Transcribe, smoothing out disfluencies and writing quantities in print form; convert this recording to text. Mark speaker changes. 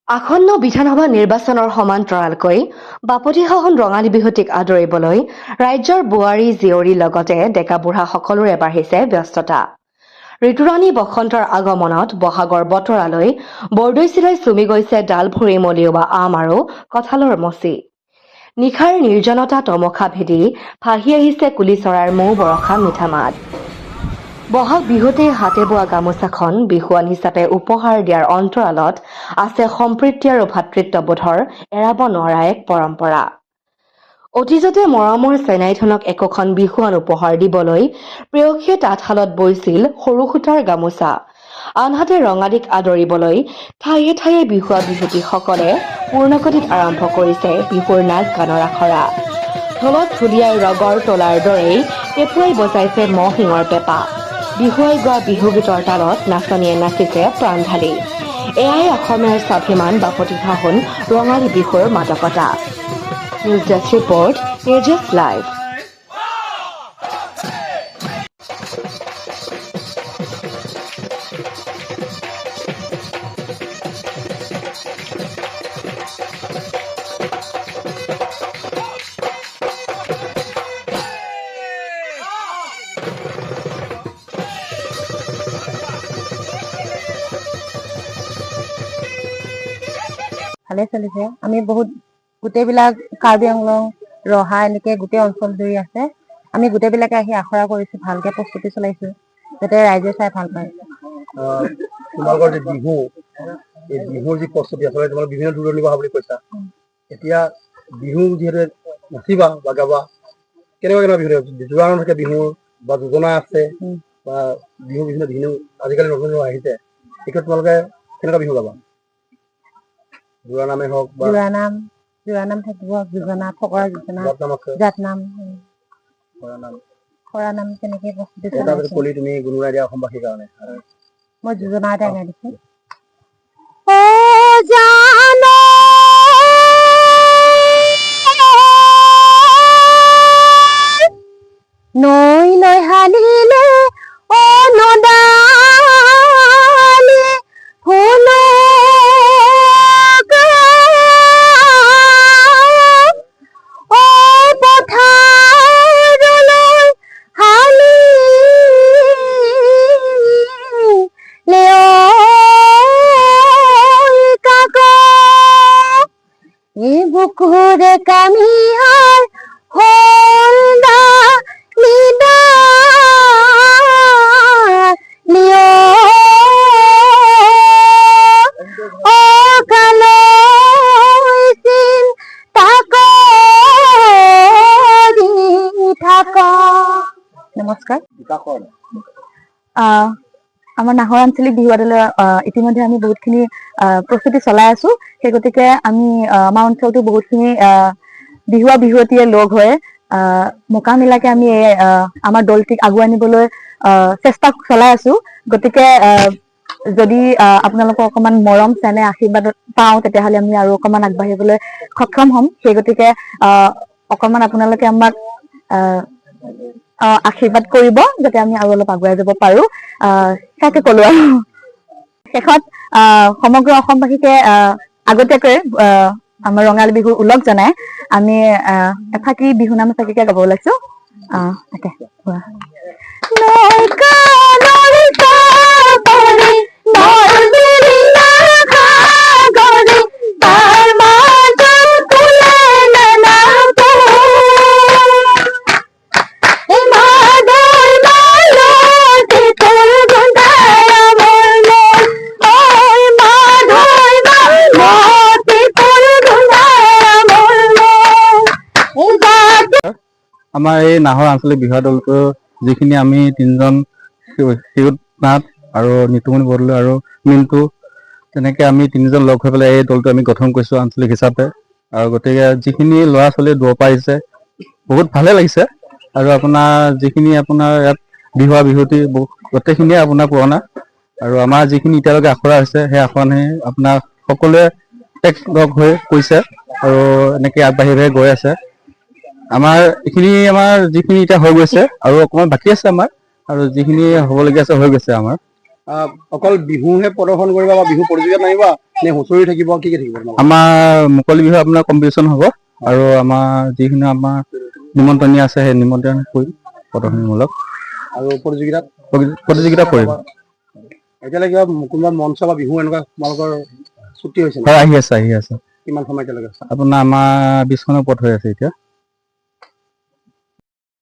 Speaker 1: আসন্ন বিধানসভা নিৰ্বাচনৰ সমান্তৰালকৈ বাপতিসাহোন ৰঙালী বিহুটিক আদৰিবলৈ ৰাজ্যৰ বোৱাৰী জীয়ৰীৰ লগতে ডেকা-বুঢ়া সকলোৰে বাঢ়িছে ব্যস্ততা। ঋতুৰাণী বসন্তৰ আগমনত বহাগৰ বতৰালৈ বৰদৈচিলাই চুমি গৈছে ডাল ভৰি মলিওৱা আম আৰু কঁঠালৰ মচি। নিশাৰ নিৰ্জনতা তমসা ভেদি ভাহি আহিছে কুলি চৰাইৰ মৌ বৰষা মিঠা মাত। বহাগ বিহুতেই হাতে বোৱা গামোচাখন বিহুৱান হিচাপে উপহাৰ দিয়াৰ অন্তৰালত আছে সম্প্ৰীতি আৰু ভাতৃত্ববোধৰ এৰাব নোৱাৰা এক পৰম্পৰা। অতীজতে মৰমৰ চেনাইথনক একোখন বিহুৱান উপহাৰ দিবলৈ প্ৰেয়সীয়ে তাঁতশালত বৈছিল সৰু সূতাৰ গামোচা। আনহাতে ৰঙালীক আদৰিবলৈ ঠায়ে ঠায়ে বিহুৱা বিহুৱতীসকলে পূৰ্ণগতিত আৰম্ভ কৰিছে বিহুৰ নাচ গানৰ আখৰা। ঢোলত ঢুলিয়াই ৰগৰ তোলাৰ দৰেই পেপুৱাই বজাইছে মহ শিঙৰ পেঁপা। বিহুৱাই গোৱা বিহুগীতৰ তালত নাচনীয়ে নাচিছে প্ৰাণ ঢালি। এয়াই অসমীয়াৰ স্বাভিমান বাপতিসাহোন ৰঙালী বিহুৰ মাদকতা। News desk report, Tejas live.
Speaker 2: ভালে চলিছে। আমি বহুত গোটেইবিলাক কাৰ্বি আংলং ৰহা এনেকে গোটেই অঞ্চল জুৰি আছে। আমি গোটেইবিলাকে আহি আখৰা কৰিছো, ভালকে প্ৰস্তুতি চলাইছো যাতে ৰাইজে চাই ভাল পায়।
Speaker 3: তোমালোকৰ যে বিহু, এই বিহুৰ যি প্ৰস্তুতি আচলতে তোমালোক বিভিন্ন দূৰণি বহা বুলি কৈছা। এতিয়া বিহু যিহেতু নাচিবা বা গাবা, কেনেকুৱা বিহু জোৰাণ থাকে বিহুৰ বা যোজনা আছে বা বিহু বিভিন্ন বিহু আজিকালি নতুন আহিছে, এইক্ষেত্ৰত তোমালোকে কেনেকুৱা বিহু গাবা? জোৰা নামে হওক বা
Speaker 2: জোৰা নাম থাকিব, যোজনা, ফকৰা যোজনা, জাতনাম, খৰা নাম তেনেকে প্ৰস্তুতি চলাইছো।
Speaker 3: তুমি গুণগুণাই দিয়া অসমবাসীৰ কাৰণে
Speaker 2: মই যোজনা এটা গাই দিছো। নৈ লৈ হালিলে অ নদালি ফুল অ পথাৰলৈ হালি বুকুৰে কামিহাৰ হলদা লিদা লিঅ অকালৈছিল তাক দি থাক। নমস্কাৰ। আমাৰ নাহৰ আঞ্চলিক বিহুৱা দলে ইতিমধ্যে আমি বহুতখিনি প্ৰস্তুতি চলাই আছো। সেই গতিকে আমি আমাৰ অঞ্চলটো বহুতখিনি বিহুৱা বিহুৱতীয়ে লগ হৈ মোকামিলাকে আমি আমাৰ দলটিক আগুৱাই নিবলৈ চেষ্টা চলাই আছো। গতিকে যদি আপোনালোকৰ অকমান মৰম চেনেহ আশীৰ্বাদ পাওঁ তেতিয়াহ'লে আমি আৰু অকমান আগবাঢ়িবলৈ সক্ষম হ'ম। সেই গতিকে অকমান আপোনালোকে আমাক আশীৰ্বাদ কৰিব যাতে আমি আৰু অলপ আগুৱাই যাব পাৰো। তাকে কলো আৰু শেষত সমগ্ৰ অসমবাসীকে আগতীয়াকৈ আমাৰ ৰঙালী বিহুৰ ওলগ জনাই আমি এফাকি বিহু নাম এফাকিকে গাব ওলাইছো। তাকে
Speaker 3: আমাৰ এই নাহৰ আঞ্চলিক বিহুৱা দলটো যিখিনি আমি তিনিজন শিউত নাথ আৰু নিতুমণি বৰদলৈ আৰু মিণ্টু, তেনেকে আমি তিনিজন লগ হৈ পেলাই এই দলটো আমি গঠন কৰিছো আঞ্চলিক হিচাপে। আৰু গতিকে যিখিনি ল'ৰা ছোৱালী দূৰৰ পৰা আহিছে বহুত ভালে লাগিছে। আৰু আপোনাৰ যিখিনি আপোনাৰ ইয়াত বিহুৱা বিহুৱতী গোটেইখিনিয়ে আপোনাৰ পুৰণা, আৰু আমাৰ যিখিনি এতিয়ালৈকে আখৰা হৈছে সেই আখৰাখিনি আপোনাৰ সকলোৱে একলগ হৈ কৈছে আৰু এনেকে আগবাঢ়ি গৈ আছে। আমাৰ এইখিনি আমাৰ যিখিনি এতিয়া হৈ গৈছে আৰু অকমান বাকী আছে আমাৰ, আৰু যিখিনি হ'বলগীয়া আছে হৈ গৈছে আমাৰ।
Speaker 4: অকল বিহুহে প্ৰদৰ্শন কৰিবা বা বিহু প্ৰতিযোগিতাত নামিবা নে হুঁচৰি থাকিব কি থাকিব
Speaker 3: আমাৰ মুকলি বিহু আপোনাৰ কম্পিটিশ্যন হ'ব আৰু আমাৰ যিখিনি আমাৰ নিমন্ত্ৰণীয় আছে সেই নিমন্ত্ৰণ কৰিম প্ৰদৰ্শনীমূলক
Speaker 4: আৰু প্ৰতিযোগিতাত
Speaker 3: কৰিম
Speaker 4: এতিয়ালৈকে কোনোবা মঞ্চ বা বিহু এনেকুৱা তোমালোকৰ ছুটি হৈছে
Speaker 3: হয় আহি আছে
Speaker 4: কিমান সময় এতিয়ালৈকে
Speaker 3: আপোনাৰ আমাৰ 20খনৰ ওপৰত হৈ আছে এতিয়া